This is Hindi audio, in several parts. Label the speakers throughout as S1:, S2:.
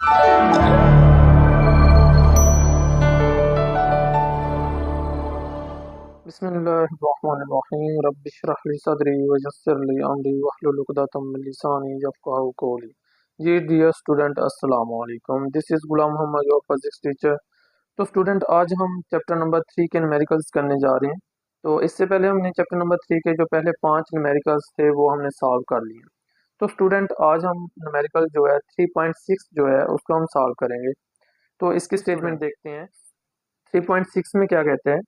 S1: बिस्मिल्लाहिर्रहमानिर्रहीम रब्बिश्रह ली सदरी वयस्सिर ली अमरी वहलुल उक़दतम मिन लिसानी यफ़क़हू क़ौली। जी डियर स्टूडेंट, अस्सलाम वालेकुम। This is Ghulam Mohammad, your physics teacher. तो स्टूडेंट, आज हम चैप्टर नंबर 3 के न्यूमेरिकल्स करने जा रहे हैं। तो इससे पहले हमने चैप्टर नंबर 3 के जो पहले 5 न्यूमेरिकल्स थे वो हमने सॉल्व कर लिए। तो स्टूडेंट, आज हम न्यूमेरिकल जो है 3.6 जो है उसको हम सॉल्व करेंगे। तो इसकी स्टेटमेंट देखते हैं। 3.6 में क्या कहते हैं?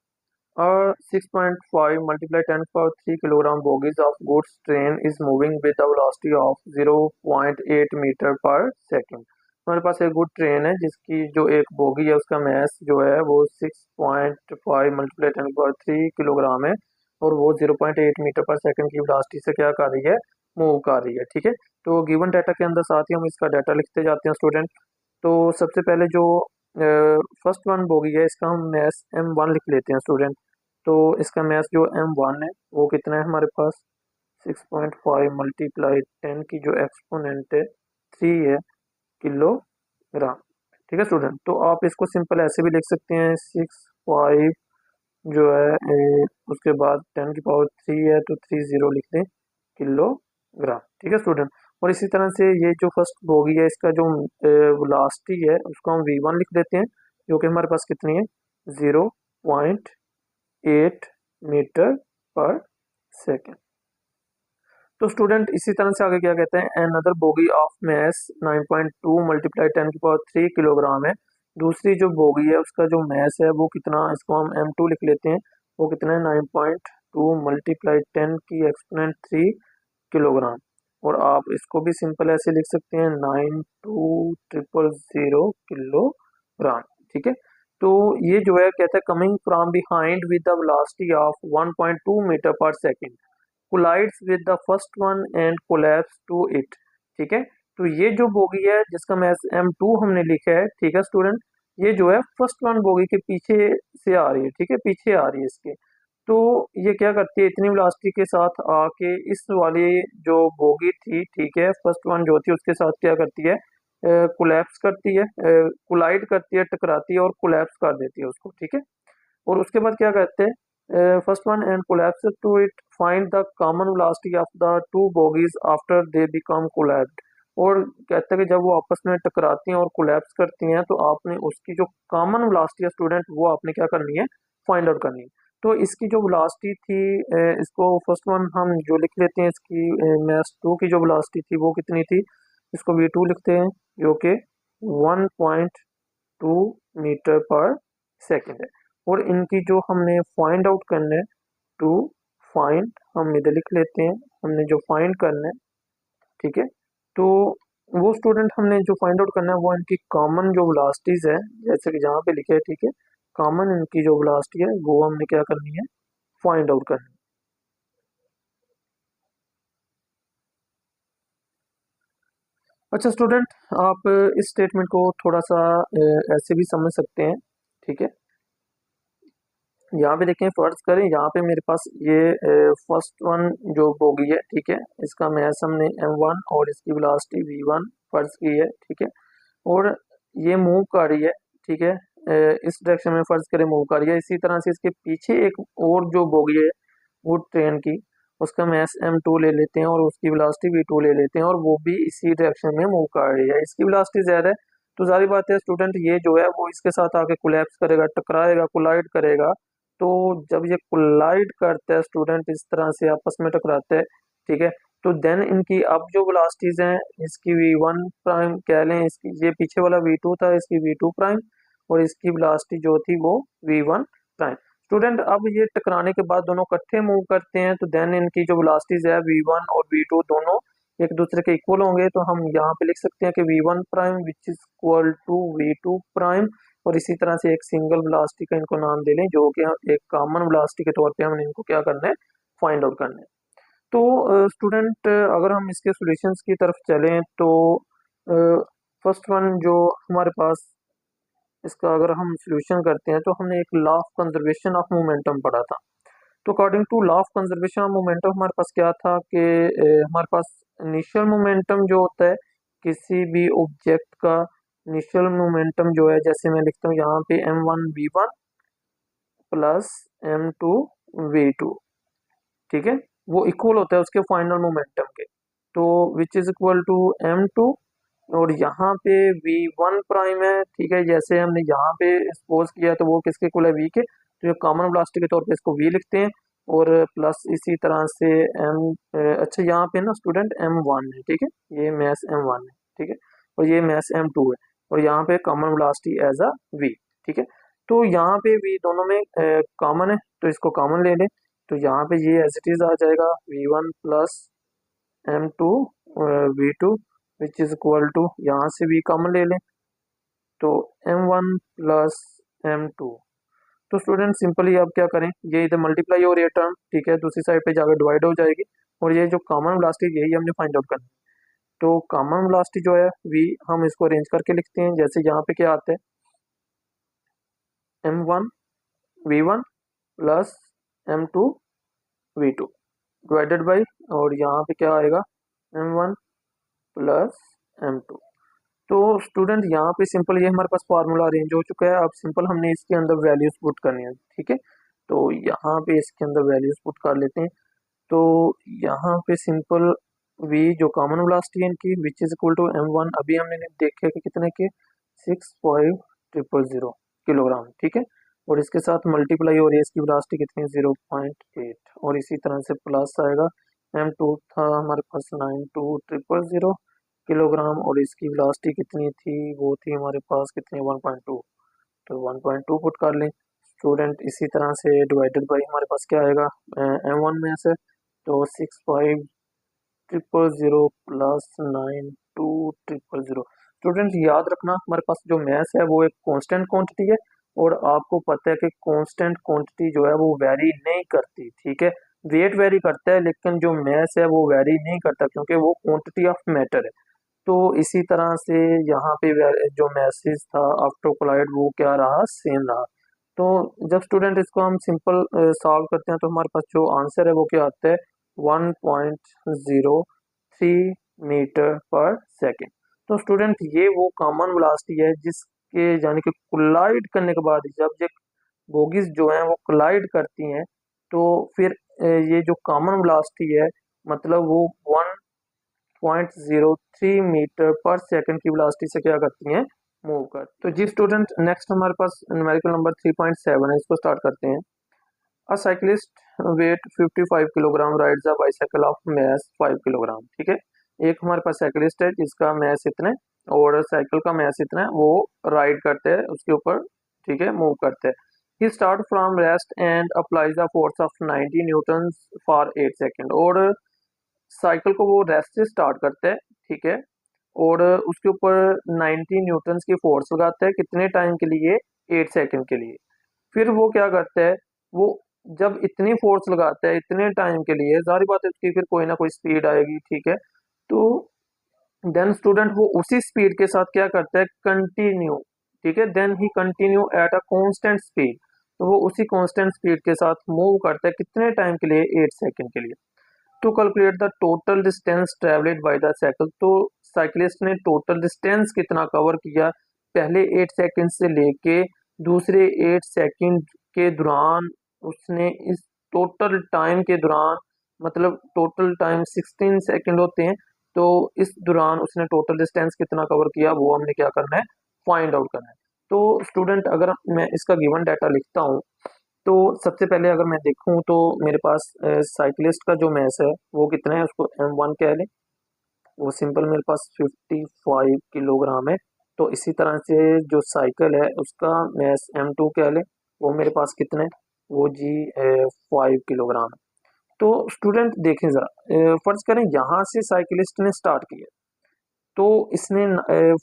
S1: 6.5 multiply 10 power 3 kilogram bogies of goods train is moving with a velocity of 0.8 metre per second. हमारे पास एक गुड ट्रेन है जिसकी जो एक बोगी है उसका मैस जो है वो 6.5 मल्टीप्लाई 10 पावर 3 किलोग्राम है और वो 0.8 मीटर पर सेकेंड की वेलोसिटी से क्या कर रही है? मूव कर रही है। ठीक है, तो गिवन डाटा के अंदर साथ ही हम इसका डाटा लिखते जाते हैं स्टूडेंट। तो सबसे पहले जो फर्स्ट वन बोगी है इसका हम मैस m1 लिख लेते हैं स्टूडेंट। तो इसका मैस जो m1 है वो कितना है हमारे पास? 6.5 मल्टीप्लाई 10 की जो एक्सपोनेंट है 3 है किलोग्राम। ठीक है स्टूडेंट, तो आप इसको सिंपल ऐसे भी लिख सकते हैं 6.5 जो है उसके बाद 10 की पावर 3 है तो 30 लिख दें किलोग्राम। ठीक है स्टूडेंट, और इसी तरह से ये जो फर्स्ट बोगी है इसका जो वेलोसिटी है उसको हम v1 लिख देते हैं जो कि हमारे पास कितनी है? 0.8 मीटर पर सेकेंड। तो स्टूडेंट इसी तरह से आगे क्या कहते हैं? Another bogie of mass 9.2 multiply 10 की पावर 3 किलोग्राम है। दूसरी जो बोगी है उसका जो मैस है वो कितना? इसको हम m2 लिख लेते हैं। वो कितना है? 9.2 मल्टीप्लाई 10 की एक्सपोनेंट 3 किलोग्राम। और आप इसको भी सिंपल ऐसे लिख सकते हैं 92000 किलोग्राम। ठीक है, तो ये जो है कहता है coming from behind with the velocity of 1.2 metre per second collides with the first one and collapse to it. ठीक है, तो ये जो बोगी है जिसका मैस m2 हमने लिखा है, ठीक है स्टूडेंट, ये जो है फर्स्ट वन बोगी के पीछे से आ रही है। ठीक है, पीछे आ रही है इसके। तो ये क्या करती है? इतनी वेलोसिटी के साथ आके इस वाली जो बोगी थी, ठीक है, फर्स्ट वन जो थी उसके साथ क्या करती है? कोलैप्स करती है, कोलाइड करती है, टकराती है और कोलैप्स कर देती है उसको। ठीक है, और उसके बाद क्या कहते हैं? First one and collapse to it find the common velocity of the two bogies after they become collapsed. और कहते हैं कि जब वो आपस में टकराती हैं और कोलैप्स करती हैं तो आपने उसकी जो कॉमन वेलोसिटी है स्टूडेंट वो आपने क्या करनी है? फाइंड आउट करनी है। तो इसकी जो वेलोसिटी थी इसको फर्स्ट वन हम जो लिख लेते हैं, इसकी मैस 2 की जो वेलोसिटी थी वो कितनी थी? इसको v2 लिखते हैं जो कि 1.2 मीटर पर सेकेंड है। और इनकी जो हमने फाइंड आउट करना है, टू फाइंड, हम इधर लिख लेते हैं, हमने जो फाइंड करना है, ठीक है, तो वो स्टूडेंट हमने जो फाइंड आउट करना है वो इनकी कॉमन जो वेलोसिटीज है जैसे कि जहाँ पे लिखे है। ठीक है, कॉमन इनकी जो वेलोसिटी है वो हमने क्या करनी है? फाइंड आउट करनी है। अच्छा स्टूडेंट, आप इस स्टेटमेंट को थोड़ा सा ऐसे भी समझ सकते हैं। ठीक है, यहाँ पे देखें, फर्ज करें यहाँ पे मेरे पास ये फर्स्ट वन जो बोगी है, ठीक है, इसका मैस हमने m1 और इसकी वेलोसिटी v1 फर्ज की है। ठीक है, और ये मूव कर रही है। ठीक है, इस डायरेक्शन में फर्ज करें मूव कर रही है। इसी तरह से इसके पीछे एक और जो बोगी है वो ट्रेन की, उसका मैस m2 ले लेते हैं और उसकी वेलोसिटी v2 ले लेते हैं और वो भी इसी डायरेक्शन में मूव कर रही है। इसकी वेलोसिटी ज़्यादा है तो जारी बात है स्टूडेंट ये जो है वो इसके साथ आके कोलैप्स करेगा, टकराएगा, कोलाइड करेगा। तो जब ये कोलाइड करता है स्टूडेंट, इस तरह से आपस में टकराते हैं, ठीक है, तो देन इनकी अब जो वेलोसिटीज हैं, इसकी v1 प्राइम कह लें, इसकी ये पीछे वाला v2 था, इसकी v2 प्राइम, और इसकी वेलोसिटी जो थी वो v1 प्राइम। स्टूडेंट, अब ये टकराने के बाद दोनों इकट्ठे मूव करते हैं तो देन इनकी जो वेलोसिटीज है v1 और v2 दोनों एक दूसरे के इक्वल होंगे। तो हम यहाँ पे लिख सकते हैं कि v1 prime which is equal to v2 prime, और इसी तरह से एक सिंगल वेलोसिटी का इनको नाम दे लें जो कि एक कॉमन वेलोसिटी के तौर पे हमने इनको क्या करना है? फाइंड आउट करना है। तो स्टूडेंट, अगर हम इसके सॉल्यूशंस की तरफ चलें तो फर्स्ट वन जो हमारे पास इसका अगर हम सॉल्यूशन करते हैं तो हमने एक law of conservation of momentum पढ़ा था। तो according to law of conservation of momentum हमारे पास क्या था कि हमारे पास इनिशियल मोमेंटम जो होता है किसी भी ऑब्जेक्ट का इनिशियल मोमेंटम जो है, जैसे मैं लिखता हूँ यहाँ पे m1v1 प्लस m2v2, ठीक है, वो इक्वल होता है उसके फाइनल मोमेंटम के, तो विच इज इक्वल टू m2, और यहाँ पे v1 प्राइम है, ठीक है, जैसे हमने यहाँ पे सपोज किया तो वो किसके इक्वल है, v के, तो ये कॉमन वेलोसिटी के तौर पे इसको v लिखते हैं, और प्लस इसी तरह से अच्छा यहाँ पे ना स्टूडेंट m1 है, ठीक है, ये मैस m1 है, ठीक है, और ये मैस m2 है, और यहाँ पे common velocity as a v, ठीक है, तो यहाँ पे v दोनों में कॉमन है, तो इसको कॉमन ले लें, तो यहाँ पे ये एज इट इज आ जाएगा v1 plus m2 v2 which is equal to, यहाँ से v कॉमन ले लें, तो m1 प्लस m2, तो स्टूडेंट सिंपली अब क्या करें, ये इधर मल्टीप्लाई हो रही है टर्म, ठीक है, दूसरी साइड पे जाकर डिवाइड हो जाएगी, और ये जो कॉमन वेलोसिटी यही हमने फाइंड आउट करना है, तो कॉमन वेलोसिटी जो है v, हम इसको अरेंज करके लिखते हैं, जैसे यहाँ पे क्या आता है m1 v1 plus m2 v2 divided by, और यहाँ पे क्या आएगा m1 प्लस m2, तो स्टूडेंट यहाँ पे सिंपल ये हमारे पास फार्मूला अरेंज हो चुका है, अब सिंपल हमने इसके अंदर वैल्यूज पुट करनी है, ठीक है, तो यहाँ पे इसके अंदर वैल्यूज पुट कर लेते हैं, तो यहाँ पे सिंपल v जो कॉमन वेलोसिटी है इनकी विच इज इक्वल टू m1, अभी हमने देखे कि कितने के 65000 किलोग्राम, ठीक है, और इसके साथ मल्टीप्लाई हो रही है इसकी वेलोसिटी कितनी 0.8, और इसी तरह से प्लस आएगा, m2 था हमारे पास 92000 किलोग्राम, और इसकी वेलोसिटी कितनी थी, वो थी हमारे पास कितनी 1.2, तो 1.2 पुट कर लें स्टूडेंट, इसी तरह से डिवाइडेड बाई हमारे पास क्या आएगा m1 में से, तो 65000 प्लस 92000, स्टूडेंट याद रखना हमारे पास जो मैस है वो एक कांस्टेंट क्वांटिटी है, और आपको पता है कि कांस्टेंट क्वांटिटी जो है वो वेरी नहीं करती, ठीक है, वेट वेरी करता है लेकिन जो मैस है वो वेरी नहीं करता, क्योंकि वो क्वांटिटी ऑफ मैटर है, तो इसी तरह से यहाँ पे जो मैसेज था आफ्टर कोलाइड वो क्या रहा, सेम रहा, तो जब स्टूडेंट इसको हम सिंपल सॉल्व करते हैं तो हमारे पास जो आंसर है वो क्या आता है 1.03 मीटर पर सेकेंड, तो स्टूडेंट ये वो कॉमन वेलोसिटी है जिसके यानी कि कोलाइड करने के बाद जब ये बोगीज जो हैं वो कोलाइड करती हैं, तो फिर ये जो कॉमन वेलोसिटी है मतलब वो 1.03 मीटर पर सेकंड की वेलोसिटी से क्या करती हैं, मूव कर, तो जी स्टूडेंट नेक्स्ट हमारे पास न्यूमेरिकल नंबर 3.7 है, इसको स्टार्ट करते हैं। A cyclist weight 55 kilogram rides a bicycle of mass 5 kilogram, ठीक है, एक हमारे पास साइकिलिस्ट है जिसका मैस इतना है और साइकिल का मैस इतना है, वो राइड करते हैं उसके ऊपर, ठीक है, मूव करते हैं, he start from rest and applies the force of 90 newton for 8 second, और साइकिल को वो रेस्ट से स्टार्ट करते हैं, ठीक है, और उसके ऊपर 90 न्यूटन की फोर्स लगाता है, कितने टाइम के लिए, 8 सेकंड के लिए, फिर वो क्या करता है, वो जब इतनी फोर्स लगाता है इतने टाइम के लिए, जारी बात है उसकी फिर कोई ना कोई स्पीड आएगी, ठीक है, तो देन स्टूडेंट वो उसी स्पीड के साथ क्या करता है, कंटिन्यू, ठीक है, then he continue at a constant speed, तो वो उसी कांस्टेंट स्पीड के साथ मूव करता है कितने टाइम के लिए, 8 सेकंड के लिए, to calculate the total distance travelled by the cycle, तो साइकिलिस्ट ने टोटल डिस्टेंस कितना कवर किया पहले 8 सेकंड से लेके दूसरे 8 सेकंड के दौरान, उसने इस टोटल टाइम के दौरान, मतलब टोटल टाइम 16 सेकंड होते हैं, तो इस दौरान उसने टोटल डिस्टेंस कितना कवर किया वो हमने क्या करना है, फाइंड आउट करना है, तो स्टूडेंट अगर मैं इसका गिवन डाटा लिखता हूँ, तो सबसे पहले अगर मैं देखूं तो मेरे पास साइकिलिस्ट का जो मैस है वो कितना है, उसको m1 कह लें, वो सिंपल मेरे पास 55 किलोग्राम है, तो इसी तरह से जो साइकिल है उसका मैस m2 कह लें, वो मेरे पास कितना है, वो जी 5 किलोग्राम है, तो स्टूडेंट देखें जरा, फर्ज करें यहाँ से साइकिलिस्ट ने स्टार्ट किया, तो इसने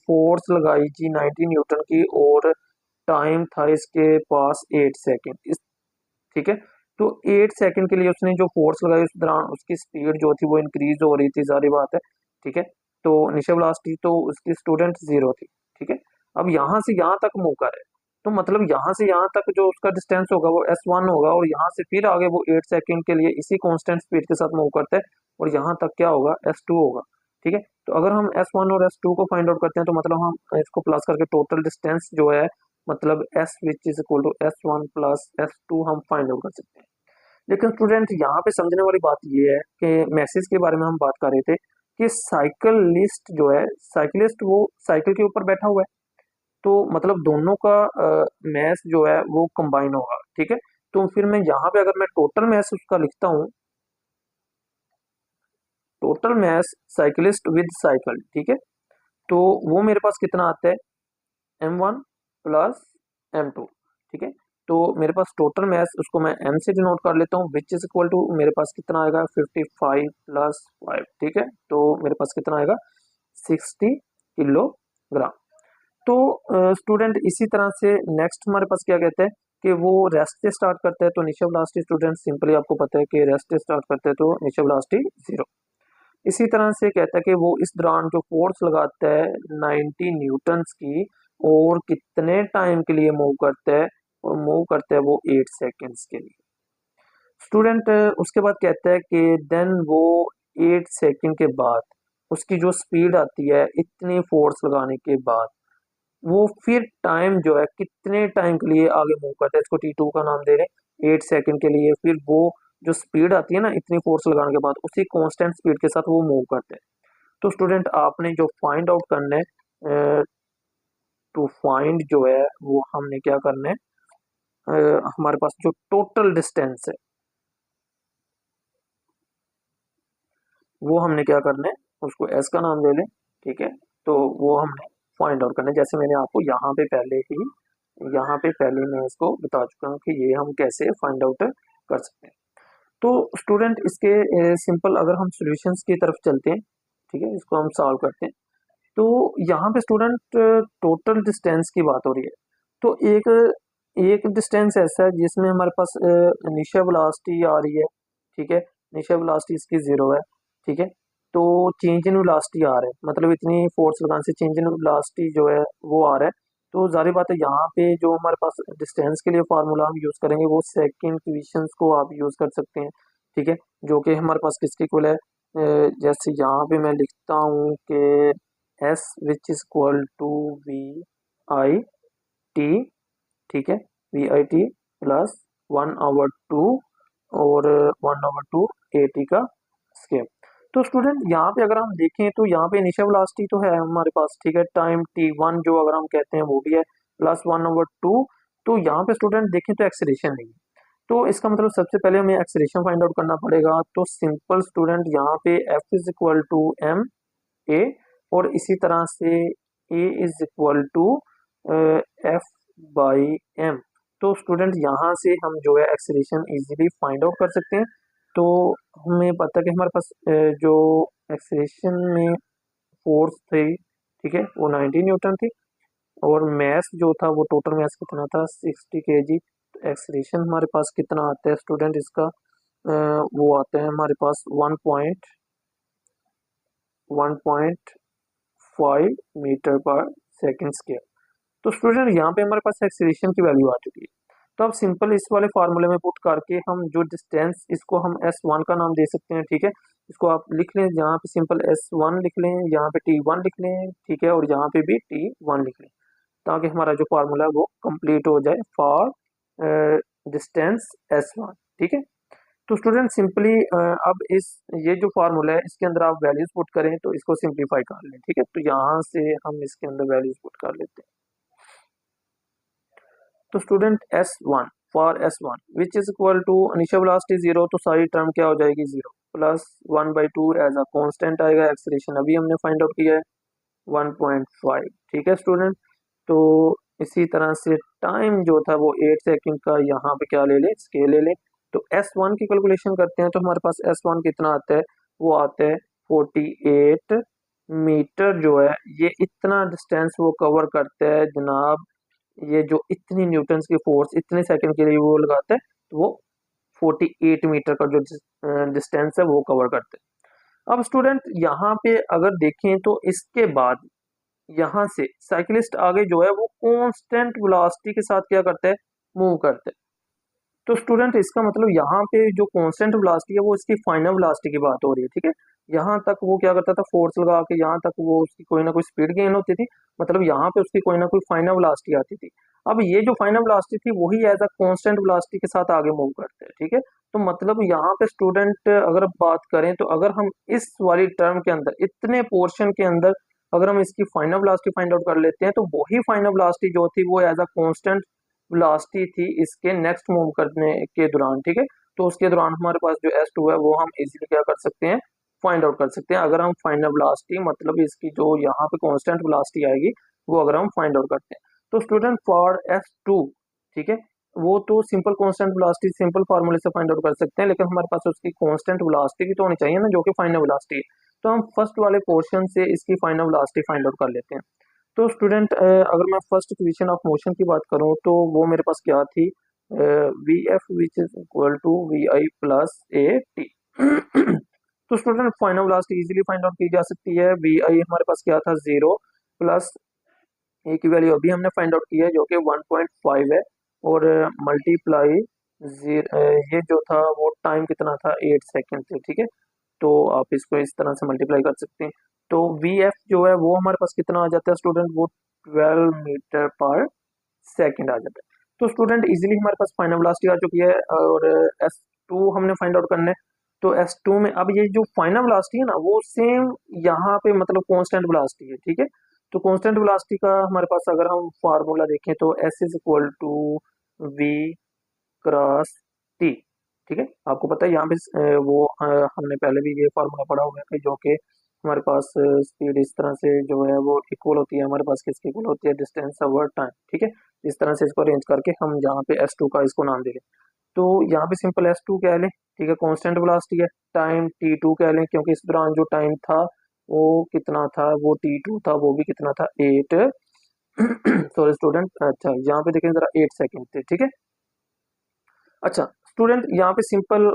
S1: फोर्स लगाई जी 90 न्यूटन की, और टाइम था इसके पास 8 सेकेंड, ठीक है, तो 8 सेकंड के लिए उसने जो फोर्स लगाई उस दौरान उसकी स्पीड जो थी वो इंक्रीज हो रही थी, सारी बात है, ठीक है, तो इनिशियल वेलोसिटी तो उसकी स्टूडेंट 0 थी, ठीक है, अब यहाँ से यहाँ तक मूव कर है, तो मतलब यहाँ से यहाँ तक जो उसका डिस्टेंस होगा वो s1 होगा, और यहाँ से फिर आगे वो 8 सेकंड के लिए इसी कांस्टेंट स्पीड के साथ मूव करता है, और यहाँ तक क्या होगा s2 होगा, ठीक है। तो अगर हम S1 और S2 को फाइंड आउट करते हैं तो मतलब हम इसको प्लस करके टोटल डिस्टेंस जो है मतलब S which is equal to S1 plus S2 हम फाइंड आउट कर सकते हैं। लेकिन स्टूडेंट यहाँ पे समझने वाली बात ये है कि मैसेज के बारे में हम बात कर रहे थे कि साइकिलिस्ट जो है, साइकिलिस्ट वो साइकिल के ऊपर बैठा हुआ है, तो मतलब दोनों का मैस जो है वो कंबाइन होगा, ठीक है। तो फिर मैं यहाँ पे अगर मैं टोटल मैस उसका लिखता हूँ, total mess cyclist with cycle, ठीक है, तो वो मेरे पास कितना आता है M1 प्लस M2, ठीक है। तो मेरे पास टोटल मैस उसको मैं M से डिनोट कर लेता हूँ, विच इज इक्वल टू मेरे पास कितना आएगा 55 प्लस 5, ठीक है। तो मेरे पास कितना आएगा 60 किलोग्राम। तो स्टूडेंट इसी तरह से नेक्स्ट हमारे पास क्या कहते हैं कि वो रेस्ट से स्टार्ट करते हैं, तो इनिशियल वेलोसिटी स्टूडेंट सिंपली आपको पता है कि रेस्ट से स्टार्ट करते हैं तो इनिशियल वेलोसिटी 0। इसी तरह से कहता है कि वो इस दौरान जो फोर्स लगाता है 90 न्यूटन्स की, और कितने टाइम के लिए मूव करता है, और मूव करता है वो 8 सेकेंड्स के लिए। स्टूडेंट उसके बाद कहता है कि देन वो 8 सेकेंड के बाद उसकी जो स्पीड आती है इतनी फोर्स लगाने के बाद, वो फिर टाइम जो है कितने टाइम के लिए आगे मूव करता है, इसको T2 का नाम दे रहे हैं 8 सेकंड के लिए। फिर वो जो स्पीड आती है ना इतनी फोर्स लगाने के बाद, उसी कांस्टेंट स्पीड के साथ वो मूव करते हैं। तो स्टूडेंट आपने जो फाइंड आउट करना है, टू फाइंड जो है वो हमने क्या करना है, हमारे पास जो टोटल डिस्टेंस है वो हमने क्या करना है, उसको एस का नाम दे लें, ठीक है। तो वो हमने फाइंड आउट करना है, जैसे मैंने आपको यहाँ पे पहले मैं इसको बता चुका हूँ कि ये हम कैसे फाइंड आउट कर सकते हैं। तो स्टूडेंट इसके सिंपल अगर हम सॉल्यूशंस की तरफ चलते हैं, ठीक है, इसको हम सॉल्व करते हैं। तो यहाँ पे स्टूडेंट टोटल डिस्टेंस की बात हो रही है, तो एक एक डिस्टेंस ऐसा है जिसमें हमारे पास इनिशियल वेलोसिटी आ रही है, ठीक है, इनिशियल वेलोसिटी इसकी 0 है, ठीक है। तो चेंज इन वेलोसिटी आ रहा है, मतलब इतनी फोर्स लगाने से चेंज इन वेलोसिटी जो है वो आ रहा है। तो जाहिर बात है यहाँ पे जो हमारे पास डिस्टेंस के लिए फार्मूला हम यूज करेंगे वो सेकंड इक्वेशंस को आप यूज कर सकते हैं, ठीक है, जो कि हमारे पास किसके इक्वल है, जैसे यहाँ पे मैं लिखता हूँ कि S which is equal to VIT, ठीक है, VIT प्लस 1/2 और 1/2 AT का स्क्वायर। तो स्टूडेंट यहाँ पे अगर हम देखें तो यहाँ पे इनिशियल वेलोसिटी तो है हमारे पास, ठीक है, टाइम T1 जो अगर हम कहते हैं वो भी है प्लस 1/2। तो यहाँ पे स्टूडेंट देखें तो एक्सेलरेशन नहीं है, तो इसका मतलब सबसे पहले हमें एक्सेलरेशन फाइंड आउट करना पड़ेगा। तो सिंपल स्टूडेंट यहाँ पे F is equal to MA, और इसी तरह से A is equal to F/m। तो स्टूडेंट यहाँ से हम जो है एक्सेलरेशन इजीली फाइंड आउट कर सकते हैं। तो हमें पता है कि हमारे पास जो एक्सेलरेशन में फोर्स थी, ठीक है, वो 90 न्यूटन थी, और मैस जो था वो टोटल मैस कितना था 60 kg। तो एक्सेलरेशन हमारे पास कितना आता है स्टूडेंट इसका, वो आता है हमारे पास 1.5 मीटर पर सेकेंड स्क्वायर। तो स्टूडेंट यहाँ पे हमारे पास एक्सेलरेशन की वैल्यू आ चुकी है। तो अब सिंपल इस वाले फार्मूले में पुट करके हम जो डिस्टेंस इसको हम S1 का नाम दे सकते हैं, ठीक है, इसको आप लिख लें, यहाँ पे सिंपल S1 लिख लें, यहाँ पे T1 लिख लें, ठीक है, और यहाँ पे भी T1 लिख लें, ताकि हमारा जो फार्मूला है वो कंप्लीट हो जाए फॉर डिस्टेंस S1, ठीक है। तो स्टूडेंट सिंपली अब इस ये जो फार्मूला है इसके अंदर आप वैल्यूज पुट करें तो इसको सिंप्लीफाई कर लें, ठीक है। तो यहाँ से हम इसके अंदर वैल्यूज पुट कर लेते हैं। तो student S1 for S1 which is equal to initial velocity 0, तो सारी टर्म क्या हो जाएगी 0 प्लस 1/2 एज अ कांस्टेंट आएगा, एक्सेलरेशन अभी हमने फाइंड आउट किया है 1.5, ठीक है स्टूडेंट। तो इसी तरह से टाइम जो था वो 8 सेकंड का, यहाँ पे क्या ले ले स्केल ले ले। तो S1 की कैलकुलेशन करते हैं तो हमारे पास S1 कितना आता है, वो आता है 48 मीटर जो है, ये इतना डिस्टेंस वो कवर करता है जनाब। ये जो इतनी न्यूटन्स की फोर्स इतने सेकंड के लिए वो लगाता है, तो वो 48 मीटर का जो डिस्टेंस है वो कवर करते हैं। अब स्टूडेंट यहाँ पे अगर देखें तो इसके बाद यहाँ से साइकिलिस्ट आगे जो है वो कांस्टेंट वेलोसिटी के साथ क्या करता है, मूव करता है। तो स्टूडेंट इसका मतलब यहाँ पे जो कांस्टेंट वेलोसिटी है वो इसकी फाइनल वेलोसिटी की बात हो रही है, ठीक है। यहाँ तक वो क्या करता था, फोर्स लगा के यहाँ तक वो उसकी कोई ना कोई स्पीड गेन होती थी, मतलब यहाँ पे उसकी कोई ना कोई फाइनल वेलोसिटी आती थी। अब ये जो फाइनल वेलोसिटी थी वही एज अ कांस्टेंट वेलोसिटी के साथ आगे मूव करते हैं, ठीक है। तो मतलब यहाँ पे स्टूडेंट अगर बात करें तो अगर हम इस वाली टर्म के अंदर इतने पोर्शन के अंदर अगर हम इसकी फाइनल वेलोसिटी फाइंड आउट कर लेते हैं तो वही फाइनल वेलोसिटी जो थी वो एज अ कांस्टेंट वेलोसिटी थी इसके नेक्स्ट मूव करने के दौरान, ठीक है। तो उसके दौरान हमारे पास जो S2 है वो हम इजीली क्या कर सकते हैं, फाइंड आउट कर सकते हैं, अगर हम फाइनल वेलोसिटी मतलब इसकी जो यहाँ पे कांस्टेंट वेलोसिटी आएगी वो अगर हम फाइंड आउट करते हैं। तो स्टूडेंट फॉर S2, ठीक है, वो तो सिंपल कांस्टेंट वेलोसिटी सिंपल फार्मूले से फाइंड आउट कर सकते हैं, लेकिन हमारे पास उसकी कांस्टेंट वेलोसिटी भी तो होनी चाहिए ना, जो कि फाइनल वेलोसिटी है। तो हम फर्स्ट वाले पोर्शन से इसकी फाइनल वेलोसिटी फाइंड आउट कर लेते हैं। तो स्टूडेंट अगर मैं फर्स्ट इक्वेशन ऑफ मोशन की बात करूं तो वो मेरे पास क्या थी, V F which is equal to V I plus A T. तो student final velocity easily find out की जा सकती है। वी आई हमारे पास क्या था, 0 प्लस ए की वैल्यू अभी हमने फाइंड आउट की है जो कि 1.5 है, और मल्टीप्लाई ये जो था वो टाइम कितना था, 8 सेकेंड थे, ठीक है। तो आप इसको इस तरह से मल्टीप्लाई कर सकते हैं। तो वी एफ जो है वो हमारे पास कितना आ जाता है स्टूडेंट, वो 12 मीटर पर सेकेंड आ जाता है। तो स्टूडेंट इजीली हमारे पास फाइनल वेलोसिटी आ चुकी है, और एस टू हमने फाइंड आउट करना है। तो एस टू में अब ये जो फाइनल वेलोसिटी है ना वो सेम यहाँ पे मतलब कांस्टेंट वेलोसिटी है, ठीक है। तो कांस्टेंट वेलोसिटी का हमारे पास अगर हम फार्मूला देखें तो S is equal to V cross T, ठीक है। आपको पता है यहाँ पे हमने पहले भी ये फार्मूला पढ़ा हुआ है कि जो कि हमारे पास स्पीड इस तरह से जो है वो इक्वल होती है, हमारे पास किसकी इक्वल होती है, डिस्टेंस ओवर टाइम, ठीक है। इस तरह से इसको अरेंज करके हम यहाँ पे S2 का इसको नाम दे लें। तो यहाँ पे सिंपल S2 कह लें, ठीक है, कांस्टेंट वेलोसिटी है। टाइम T2 कह लें क्योंकि इस दौरान जो टाइम था वो कितना था, वो T2 था, वो भी कितना था, 8 सॉरी स्टूडेंट, अच्छा यहाँ पे देखें जरा 8 सेकेंड थे, ठीक है। अच्छा स्टूडेंट यहाँ पे सिंपल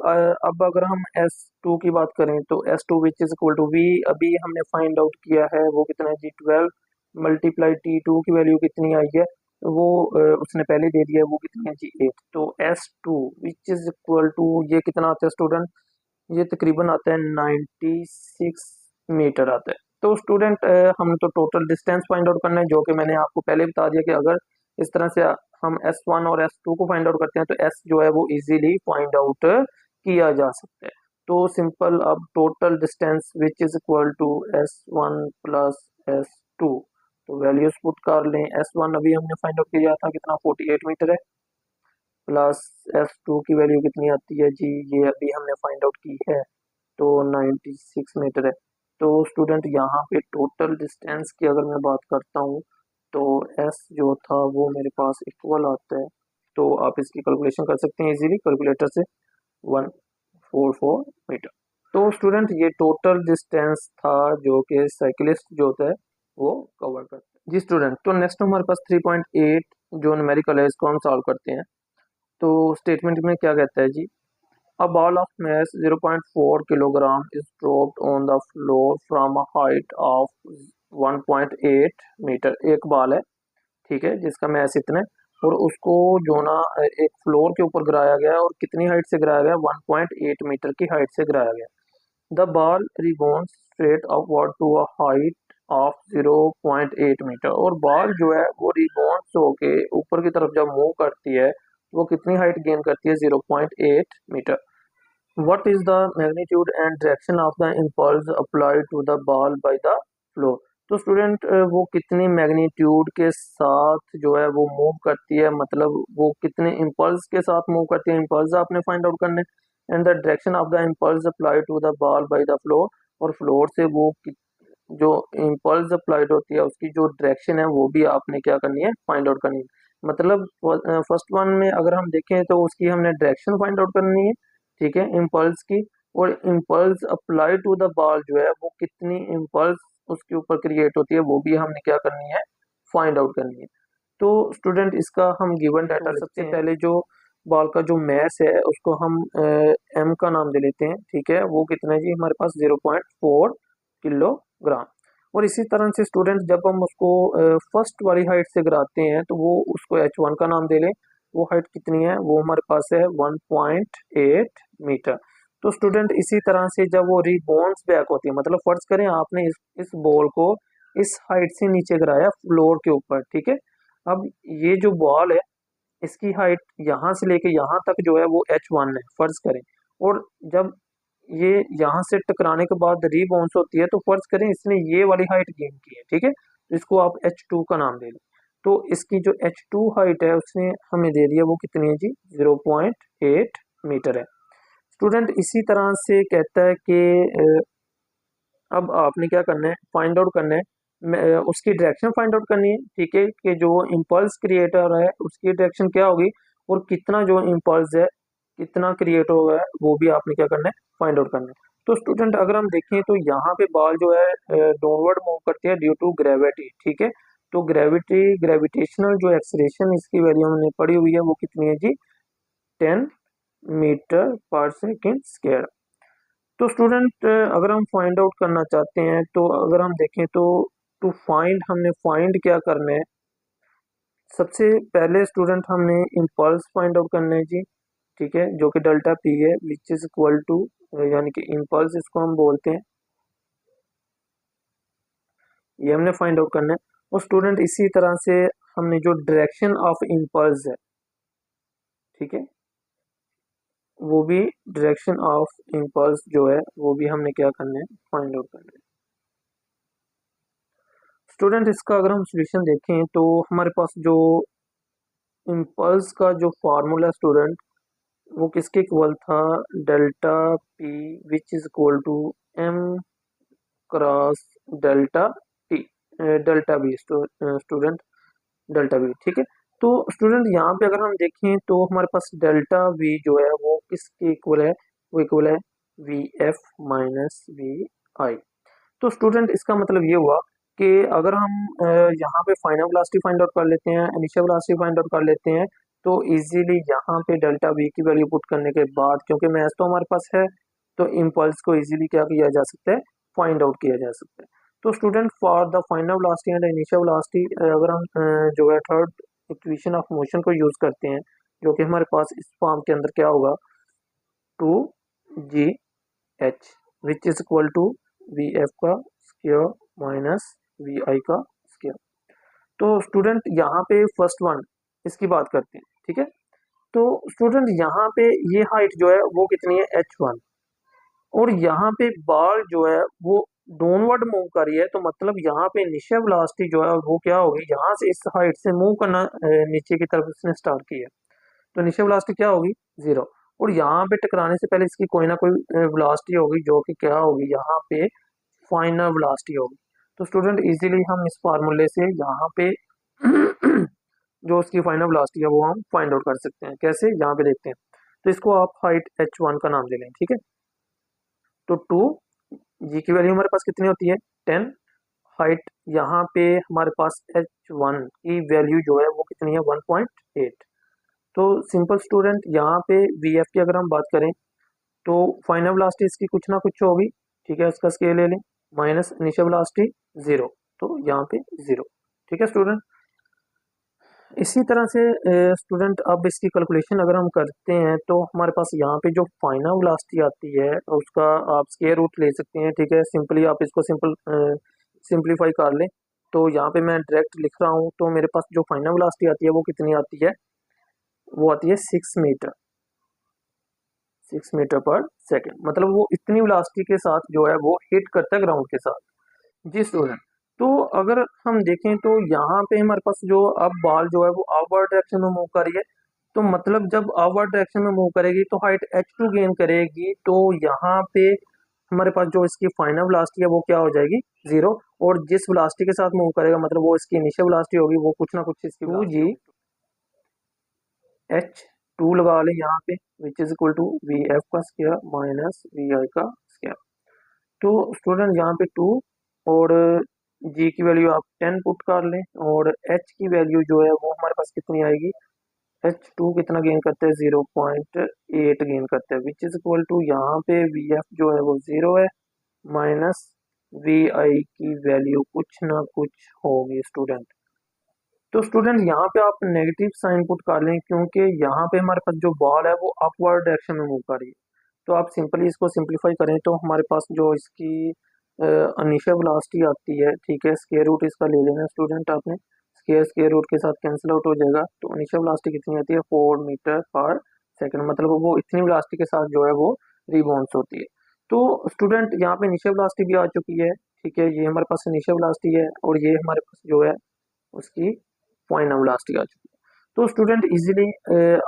S1: अब अगर हम S2 की बात करें तो S2 which is equal to V अभी हमने फाइंड आउट किया है वो कितना है जी, 12 मल्टीप्लाई T2 की वैल्यू कितनी आई है, वो उसने पहले दे दिया है, वो कितनी है जी, 8। तो S2 which is equal to ये कितना आता है स्टूडेंट, ये तकरीबन आता है 96 मीटर आता है। तो स्टूडेंट हमने तो टोटल डिस्टेंस फाइंड आउट करना है, जो कि मैंने आपको पहले बता दिया कि अगर इस तरह से हम S1 और S2 को फाइंड आउट करते हैं तो S जो है वो इजीली फाइंड आउट किया जा सकता है। तो सिंपल अब total distance which is equal to S1 plus S2, तो वैल्यूज पुट कर लें। S1 अभी हमने फाइंड आउट किया था कितना, 48 मीटर है, प्लस S2 की वैल्यू कितनी आती है जी, ये अभी हमने फाइंड आउट की है, तो 96 मीटर है। तो स्टूडेंट यहाँ पे टोटल डिस्टेंस की अगर मैं बात करता हूँ तो S जो था वो मेरे पास इक्वल आता है, तो आप इसकी कैलकुलेशन कर सकते हैं इजीली कैलकुलेटर से, 144 मीटर। तो स्टूडेंट ये टोटल डिस्टेंस था जो कि साइकिलिस्ट जो होता है वो कवर करता है जी स्टूडेंट। तो नेक्स्ट हमारे पास 3.8 जो न्यूमेरिकल है इसको हम सॉल्व करते हैं। तो स्टेटमेंट में क्या कहता है जी, A ball of mass 0.4 kilogram is dropped on the floor from a height of 1.8 meter. एक बॉल है, ठीक है, जिसका मैस इतना है, और उसको जो ना एक फ्लोर के ऊपर गिराया गया है, और कितनी हाइट से गिराया गया, 1.8 मीटर की हाइट से गिराया गया। The ball rebounds straight upward to a height of 0.8 metre, और बॉल जो है वो रिबॉन्ड्स होके ऊपर की तरफ जब मूव करती है वो कितनी हाइट गेन करती है, 0.8 metre. What is the magnitude and direction of the impulse applied to the ball by the flow? तो स्टूडेंट वो कितनी मैग्नीट्यूड के साथ जो है वो मूव करती है, मतलब वो कितने इम्पल्स के साथ मूव करती है, इम्पल्स आपने फाइंड आउट करने, and the direction of the impulse applied to the ball by the floor, और फ्लोर से वो जो इम्पल्स अप्लाइड होती है उसकी जो डायरेक्शन है वो भी आपने क्या करनी है, फाइंड आउट करनी है। मतलब फर्स्ट वन में अगर हम देखें तो उसकी हमने डायरेक्शन फाइंड आउट करनी है, ठीक है, इम्पल्स की, और impulse apply to the ball जो है वो कितनी इम्पल्स उसके ऊपर क्रिएट होती है वो भी हमने क्या करनी है, फाइंड आउट करनी है। तो स्टूडेंट इसका हम गिवन डाटा, सबसे पहले जो बॉल का जो मैस है उसको हम एम का नाम दे लेते हैं, ठीक है, वो कितना है जी, हमारे पास 0.4 किलोग्राम। और इसी तरह से स्टूडेंट जब हम उसको फर्स्ट वाली हाइट से गिराते हैं तो वो उसको H1 का नाम दे लें, वो हाइट कितनी है, वो हमारे पास है 1.8 मीटर। तो स्टूडेंट इसी तरह से जब वो रिबाउंड्स बैक होती है, मतलब फर्ज करें आपने इस बॉल को इस हाइट से नीचे गिराया फ्लोर के ऊपर, ठीक है। अब ये जो बॉल है इसकी हाइट यहाँ से लेके यहाँ तक जो है वो h1 है फर्ज करें, और जब ये यहाँ से टकराने के बाद रीबाउंस होती है तो फर्ज करें इसने ये वाली हाइट गेन की है, ठीक है। तो इसको आप h2 का नाम दे लें। तो इसकी जो h2 हाइट है उसने हमें दे दिया वो कितनी है जी, 0.8 मीटर है। स्टूडेंट इसी तरह से कहता है कि अब आपने क्या करना है, फाइंड आउट करना है, उसकी डायरेक्शन फाइंड आउट करनी है, ठीक है, कि जो इम्पल्स क्रिएटर है उसकी डायरेक्शन क्या होगी और कितना जो इम्पल्स है कितना क्रिएट होगा है, वो भी आपने क्या करना है, फाइंड आउट करना है। तो स्टूडेंट अगर हम देखें तो यहाँ पे बॉल जो है डाउनवर्ड मूव करती है ड्यू टू ग्रेविटी, ठीक है। तो ग्रेविटेशनल जो एक्सलेरेशन इसकी वैल्यू हमने पढ़ी हुई है वो कितनी है जी, 10 मीटर पर सेकेंड स्क्वायर। तो स्टूडेंट अगर हम फाइंड आउट करना चाहते हैं तो अगर हम देखें तो टू फाइंड, हमने फाइंड क्या करना है, सबसे पहले स्टूडेंट हमने इम्पल्स फाइंड आउट करना है जी, ठीक है, जो कि डेल्टा पी है विच इज इक्वल टू, यानी कि इम्पल्स इसको हम बोलते हैं, ये हमने फाइंड आउट करना है। और स्टूडेंट इसी तरह से हमने जो डायरेक्शन ऑफ इम्पल्स है, ठीक है, वो भी डायरेक्शन ऑफ इम्पल्स जो है वो भी हमने क्या करना है, फाइंड आउट करना है। स्टूडेंट इसका अगर हम सॉल्यूशन देखें तो हमारे पास जो इम्पल्स का जो फार्मूला स्टूडेंट वो किसके इक्वल था, delta P which is equal to M cross delta T, delta B student, delta B, ठीक है। तो स्टूडेंट यहाँ पे अगर हम देखें तो हमारे पास डेल्टा वी जो है वो किसके इक्वल है, वो इक्वल है we F minus V I. तो स्टूडेंट इसका मतलब ये हुआ कि अगर हम यहाँ पे फाइनल वेलोसिटी फाइंड आउट कर लेते हैं, इनिशियल वेलोसिटी फाइंड आउट कर लेते हैं, तो इजीली यहाँ पे डेल्टा वी की वैल्यू पुट करने के बाद, क्योंकि मैथ तो हमारे पास है, तो इम्पल्स को इजीली क्या किया जा सकता है, फाइंड आउट किया जा सकता है। तो student for the final velocity and initial velocity अगर हम जो है थर्ड इक्वेशन ऑफ मोशन को यूज करते हैं, जो कि हमारे पास इस फॉर्म के अंदर क्या होगा, two G H which is equal to V F का स्क्वायर माइनस वी आई का स्क्वायर। तो स्टूडेंट यहाँ पे फर्स्ट वन इसकी बात करते हैं, ठीक है। तो स्टूडेंट यहाँ पे ये हाइट जो है वो कितनी है, h1, और यहाँ पे बॉल जो है वो डाउनवर्ड मूव कर रही है, तो मतलब यहाँ पे इनिशियल वेलोसिटी जो है वो क्या होगी, यहाँ से इस हाइट से मूव करना नीचे की तरफ इसने स्टार्ट किया, तो इनिशियल वेलोसिटी क्या होगी, 0। और यहाँ पे टकराने से पहले इसकी कोई ना कोई वेलोसिटी होगी जो कि क्या होगी, यहाँ पे फाइनल वेलोसिटी होगी। तो स्टूडेंट इजीली हम इस फार्मूले से यहाँ पे जो उसकी फाइनल वेलोसिटी है वो हम फाइंड आउट कर सकते हैं, कैसे, यहाँ पे देखते हैं। तो इसको आप हाइट h1 का नाम दे लें, ठीक है। तो 2 जी की वैल्यू हमारे पास कितनी होती है, 10, हाइट यहाँ पे हमारे पास h1 की वैल्यू जो है वो कितनी है, 1.8। तो सिंपल स्टूडेंट यहाँ पे वी एफ की अगर हम बात करें तो फाइनल वेलोसिटी इसकी कुछ ना कुछ होगी, ठीक है, उसका स्केल ले लें, माइनस इनिशियल वेलोसिटी 0, तो यहाँ पे 0, ठीक है स्टूडेंट। इसी तरह से स्टूडेंट अब इसकी कैलकुलेशन अगर हम करते हैं तो हमारे पास यहाँ पे जो फाइनल वेलोसिटी आती है उसका आप स्क्वायर रूट ले सकते हैं, ठीक है, सिंपली आप इसको सिंपलीफाई कर लें। तो यहाँ पे मैं डायरेक्ट लिख रहा हूँ, तो मेरे पास जो फाइनल वेलोसिटी आती है वो कितनी आती है, वो आती है 6 मीटर, 6 मीटर पर सेकेंड, मतलब वो इतनी वेलोसिटी के साथ जो है वो हिट करता है ग्राउंड के साथ। जी स्टूडेंट, तो अगर हम देखें तो यहाँ पे हमारे पास जो अब बॉल जो है वो अपवर्ड डायरेक्शन में मूव कर रही है, तो मतलब जब अपवर्ड डायरेक्शन में मूव करेगी तो हाइट h2 गेन करेगी, तो यहाँ पे हमारे पास जो इसकी फाइनल वेलोसिटी है वो क्या हो जाएगी, 0। और जिस वेलोसिटी के साथ मूव करेगा मतलब वो इसकी इनिशियल वेलोसिटी होगी, वो कुछ ना कुछ इसकी 2g h2 लगा लें यहाँ पे, which is equal to V F का स्क्वायर माइनस वी आई का स्क्वायर। तो स्टूडेंट यहाँ पे 2 और g की वैल्यू आप 10 पुट कर लें, और h की वैल्यू जो है वो हमारे पास कितनी आएगी, h2 कितना गेन करते हैं, 0.8 गेन करते हैं, विच इज इक्वल टू यहाँ पे वी एफ जो है वो 0 है, माइनस वी आई की वैल्यू कुछ ना कुछ होगी स्टूडेंट। तो स्टूडेंट यहाँ पे आप नेगेटिव साइन पुट कर लें, क्योंकि यहाँ पे हमारे पास जो बॉल है वो अपवर्ड डायरेक्शन में मूव कर रही है, तो आप सिंपली इसको सिंप्लीफाई करें तो हमारे पास जो इसकी इनिशियल वेलोसिटी आती है, ठीक है, स्क्वायर रूट इसका ले लेना स्टूडेंट आपने, स्क्वायर रूट के साथ कैंसिल आउट हो जाएगा, तो इनिशियल वेलोसिटी कितनी आती है 4 मीटर पर सेकंड, मतलब वो इतनी वेलोसिटी के साथ जो है वो रिबाउंस होती है। तो स्टूडेंट यहाँ पे इनिशियल वेलोसिटी भी आ चुकी है, ठीक है, ये हमारे पास इनिशियल वेलोसिटी है और ये हमारे पास जो है उसकी फाइनल वेलोसिटी आ चुकी है। तो स्टूडेंट इजीली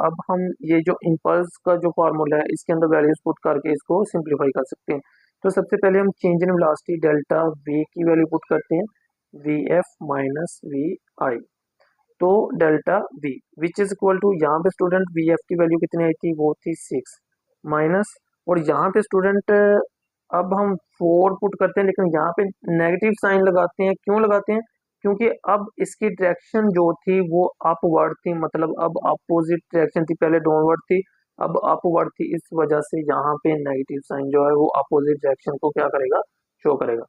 S1: अब हम ये जो इम्पल्स का जो फार्मूला है इसके अंदर वैल्यूज पुट करके इसको सिंप्लीफाई कर सकते हैं। तो सबसे पहले हम change in velocity delta V की वैल्यू पुट करते हैं, V F minus V I, तो delta V which is equal to, यहाँ पे स्टूडेंट वी एफ की वैल्यू कितनी आई थी, वो थी 6 माइनस, और यहाँ पे स्टूडेंट अब हम 4 पुट करते हैं, लेकिन यहाँ पे नेगेटिव साइन लगाते हैं, क्यों लगाते हैं, क्योंकि अब इसकी डायरेक्शन जो थी वो अपवर्ड थी, मतलब अब अपोजिट डायरेक्शन थी, पहले डाउनवर्ड थी अब अपवर्ड थी, इस वजह से यहाँ पे नेगेटिव साइन जो है वो अपोजिट डायरेक्शन को क्या करेगा, शो करेगा।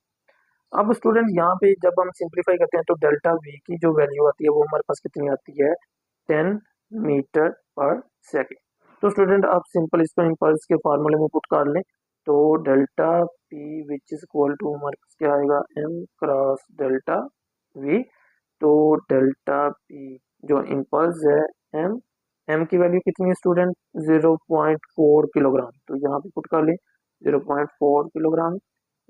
S1: अब स्टूडेंट यहाँ पे जब हम सिंप्लीफाई करते हैं तो डेल्टा वी की जो वैल्यू आती है वो हमारे पास कितनी आती है 10 मीटर पर सेकेंड। तो स्टूडेंट आप सिंपल इसको इम्पल्स के फार्मूले में पुट कर लें, तो delta P which is equal to हमारे पास क्या आएगा एम क्रॉस डेल्टा वी, तो डेल्टा पी जो इम्पल्स है एम, एम की वैल्यू कितनी है स्टूडेंट 0.4 किलोग्राम, तो यहाँ पे पुट कर लें 0.4 किलोग्राम,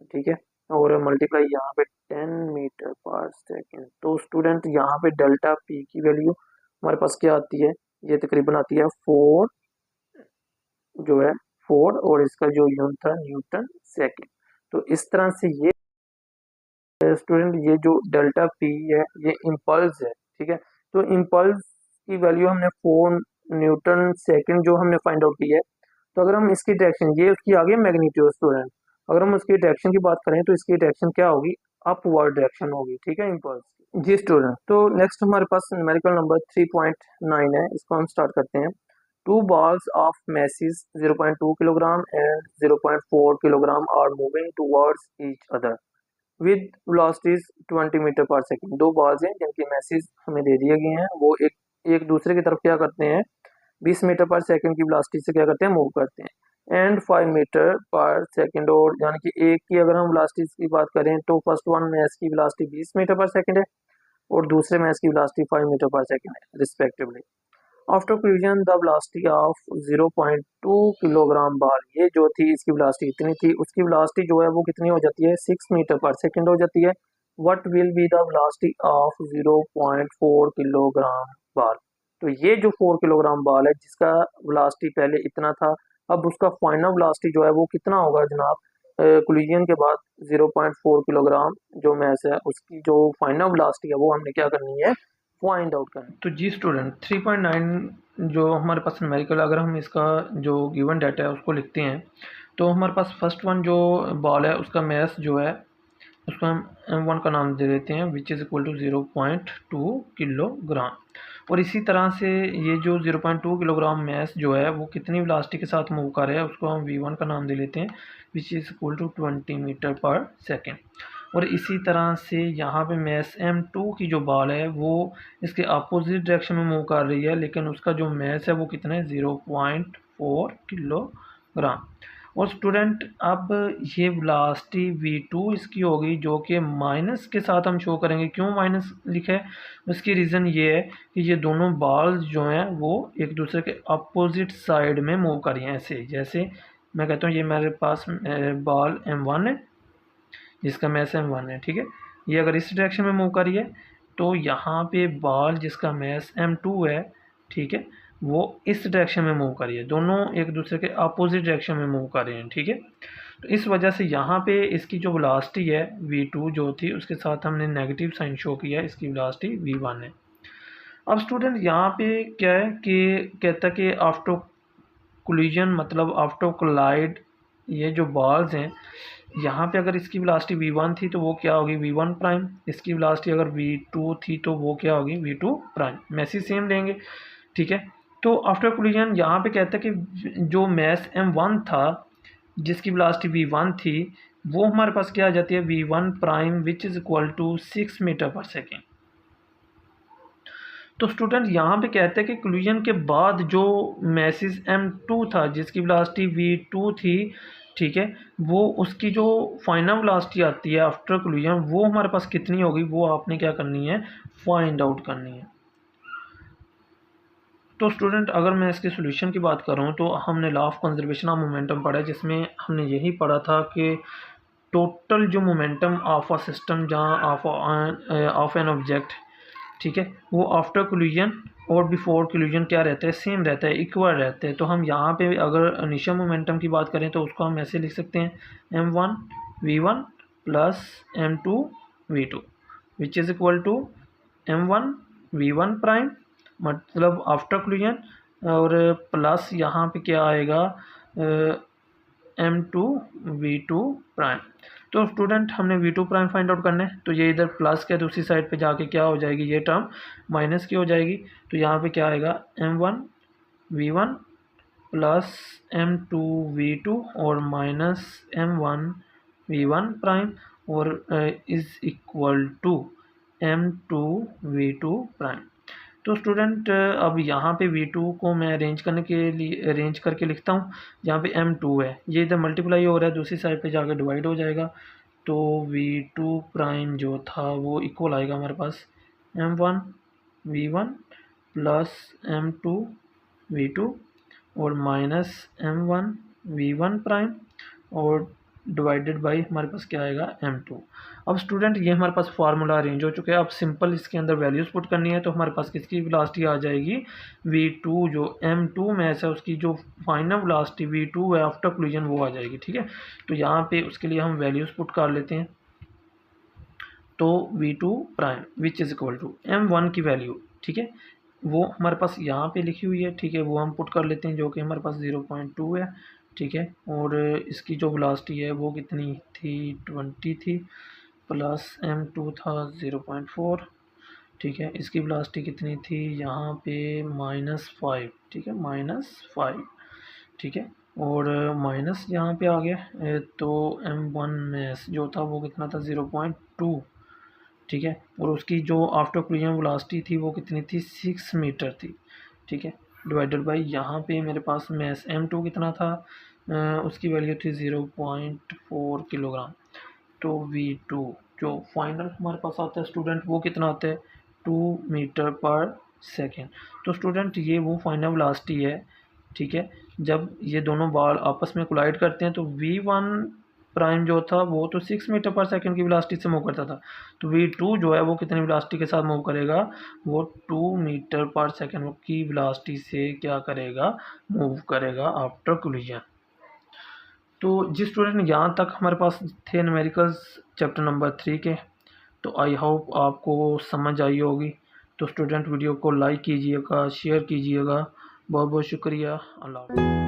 S1: ठीक है, और मल्टीप्लाई यहाँ पे 10 मीटर पर सेकेंड। तो स्टूडेंट यहाँ पे डेल्टा पी की वैल्यू हमारे पास क्या आती है, ये तकरीबन आती है 4, जो है 4, और इसका जो यूनिट था न्यूटन सेकेंड। तो इस तरह से ये स्टूडेंट ये जो डेल्टा पी है ये इम्पल्स है, ठीक है, तो इम्पल्स की वैल्यू हमने 4 न्यूटन सेकेंड जो हमने फाइंड आउट की है। तो अगर हम इसकी डायरेक्शन, ये उसकी आगे मैग्नीट्यूड स्टूडेंट, अगर हम उसकी डायरेक्शन की बात करें तो इसकी डायरेक्शन क्या होगी, अपवर्ड डायरेक्शन होगी, ठीक है, इम्पल्स। जी स्टूडेंट, तो नेक्स्ट हमारे पास न्यूमेरिकल नंबर 3.9 है, इसको हम स्टार्ट करते हैं। Two balls of masses 0.2 kilogram and 0.4 kilogram are moving towards each other with velocities 20 metre per second. दो बॉल्स हैं जिनकी मैसेज हमें दे दिए गए हैं, वो एक एक दूसरे की तरफ क्या करते हैं 20 मीटर पर सेकंड की वेलोसिटी से क्या करते हैं, मूव करते हैं, एंड 5 मीटर पर सेकंड, और यानी कि एक की अगर हम वेलोसिटी की बात करें तो फर्स्ट वन मैस की वेलोसिटी 20 मीटर पर सेकंड है और दूसरे मैस की वेलोसिटी 5 मीटर पर सेकंड है respectively. After collision the velocity of 0.2 kilogram बाल, ये जो थी इसकी वेलोसिटी इतनी थी, उसकी वेलोसिटी जो है वो कितनी हो जाती है 6 मीटर पर सेकंड हो जाती है। What will be the velocity of 0.4 kilogram बाल, तो ये जो 4 किलोग्राम बाल है जिसका वेलोसिटी पहले इतना था, अब उसका फाइनल वेलोसिटी जो है वो कितना होगा जनाब, कोलिजन के बाद 0.4 किलोग्राम जो मैस है उसकी जो फाइनल वेलोसिटी है वो हमने क्या करनी है, फाइंड आउट करनी। तो जी स्टूडेंट 3.9 जो हमारे पास न्यूमेरिकल, अगर हम इसका जो गिवन डाटा है उसको लिखते हैं तो हमारे पास फर्स्ट वन जो बॉल है उसका मैस जो है उसको हम m1 का नाम दे देते हैं which is equal to 0.2 kilogram, और इसी तरह से ये जो 0.2 किलोग्राम मैस जो है वो कितनी वेलोसिटी के साथ मूव कर रहा है उसको हम v1 का नाम दे लेते हैं which is equal to 20 metre per second. और इसी तरह से यहाँ पे मैस m2 की जो बॉल है वो इसके अपोजिट डायरेक्शन में मूव कर रही है, लेकिन उसका जो मैस है वो कितना है 0.4 किलोग्राम। और स्टूडेंट अब ये वेलोसिटी v2 इसकी होगी जो कि माइनस के साथ हम शो करेंगे। क्यों माइनस लिखा है, उसकी रीज़न ये है कि ये दोनों बॉल्स जो हैं वो एक दूसरे के अपोजिट साइड में मूव कर रही हैं, ऐसे जैसे मैं कहता हूँ ये मेरे पास बॉल m1 है जिसका मैस m1 है, ठीक है, ये अगर इस डायरेक्शन में मूव कर रही है तो यहाँ पे बॉल जिसका मैस m2 है, ठीक है, वो इस डायरेक्शन में मूव कर रही है, दोनों एक दूसरे के अपोजिट डायरेक्शन में मूव कर रहे हैं, ठीक है। तो इस वजह से यहाँ पे इसकी जो वेलोसिटी है v2 जो थी उसके साथ हमने नेगेटिव साइन शो किया है, इसकी वेलोसिटी v1 है। अब स्टूडेंट यहाँ पे क्या है कि कहता है कि आफ्टर कोलिजन मतलब आफ्टर कोलाइड ये जो बॉल्स हैं यहाँ पे अगर इसकी वेलोसिटी v1 थी तो वो क्या होगी v1 प्राइम, इसकी वेलोसिटी अगर v2 थी तो वो क्या होगी v2 प्राइम, मैसेज सेम लेंगे, ठीक है। तो आफ्टर कोलिजन यहाँ पे कहता है कि जो मैस m1 था जिसकी वेलोसिटी v1 थी वो हमारे पास क्या आ जाती है v1 prime which is equal to 6 metre per second. तो स्टूडेंट यहाँ पे कहते हैं कि कोलिजन के बाद जो मैसेज M2 था जिसकी वेलोसिटी V2 थी, ठीक है, वो उसकी जो फाइनल वेलोसिटी आती है आफ्टर कोलिजन वो हमारे पास कितनी होगी, वो आपने क्या करनी है, फाइंड आउट करनी है। तो स्टूडेंट अगर मैं इसके सॉल्यूशन की बात करूँ तो हमने law of conservation of momentum पढ़ा है, जिसमें हमने यही पढ़ा था कि टोटल जो मोमेंटम ऑफ अ सिस्टम जहाँ ऑफ एन ऑब्जेक्ट, ठीक है, वो आफ्टर कोलिजन और बिफोर कोलिजन क्या रहता है, सेम रहता है, इक्वल रहता है। तो हम यहाँ पे अगर इनिशियल मोमेंटम की बात करें तो उसको हम ऐसे लिख सकते हैं m1 v1 plus m2 v2 which is equal to m1 v1 prime मतलब आफ्टर कोलिजन और प्लस यहाँ पे क्या आएगा m2 v2 प्राइम। तो स्टूडेंट हमने v2 प्राइम फाइंड आउट करना है, तो ये इधर प्लस के दूसरी साइड पे जाके क्या हो जाएगी, ये टर्म माइनस की हो जाएगी। तो यहाँ पे क्या आएगा m1 v1 plus m2 v2 और माइनस m1 v1 प्राइम और is equal to m2 v2 prime. तो स्टूडेंट अब यहाँ पे V2 को मैं अरेंज करने के लिए अरेंज करके लिखता हूँ। यहाँ पे M2 है, ये इधर मल्टीप्लाई हो रहा है, दूसरी साइड पे जाकर डिवाइड हो जाएगा। तो V2 प्राइम जो था वो इक्वल आएगा हमारे पास M1 V1 plus M2 V2 और माइनस M1 V1 प्राइम और डिवाइडेड बाई हमारे पास क्या आएगा M2। अब स्टूडेंट ये हमारे पास फार्मूला अरेंज हो चुका है। अब सिंपल इसके अंदर वैल्यूज़ पुट करनी है, तो हमारे पास किसकी वेलोसिटी आ जाएगी, V2 जो M2 में है उसकी जो फाइनल वेलोसिटी V2 है आफ्टर कोलिजन वो आ जाएगी, ठीक है। तो यहाँ पे उसके लिए हम वैल्यूज़ पुट कर लेते हैं। तो V2 prime which is equal to M1 की वैल्यू, ठीक है, वो हमारे पास यहाँ पे लिखी हुई है, ठीक है, वो हम पुट कर लेते हैं जो कि हमारे पास 0.2 है, ठीक है। और इसकी जो वेलोसिटी है वो कितनी थी, 20 थी, प्लस M2 था 0.4, ठीक है। इसकी वेलोसिटी कितनी थी यहाँ पे -5, ठीक है, -5, ठीक है। और माइनस यहाँ पे आ गया तो M1 में जो था वो कितना था 0.2, ठीक है। और उसकी जो आफ्टर कोलिजन वेलोसिटी थी वो कितनी थी 6 मीटर थी, ठीक है, डिवाइडेड बाई यहाँ पे मेरे पास मैस M2 कितना था, उसकी वैल्यू थी 0.4 किलोग्राम। तो V2 जो फाइनल हमारे पास आता है स्टूडेंट वो कितना आता है 2 मीटर पर सेकेंड। तो स्टूडेंट ये वो फाइनल वेलोसिटी है, ठीक है। जब ये दोनों बाल आपस में कोलाइड करते हैं तो V1 प्राइम जो था वो तो 6 मीटर पर सेकंड की वेलोसिटी से मूव करता था, तो V2 जो है वो कितनी वेलोसिटी के साथ मूव करेगा, वो 2 मीटर पर सेकंड की वेलोसिटी से क्या करेगा, मूव करेगा आफ्टर कोलिजन। तो जिस स्टूडेंट यहाँ तक हमारे पास थे न्यूमेरिकल्स चैप्टर नंबर 3 के, तो आई होप आपको समझ आई होगी। तो स्टूडेंट वीडियो को लाइक कीजिएगा, शेयर कीजिएगा। बहुत बहुत शुक्रिया। अल्लाह हाफ़िज़।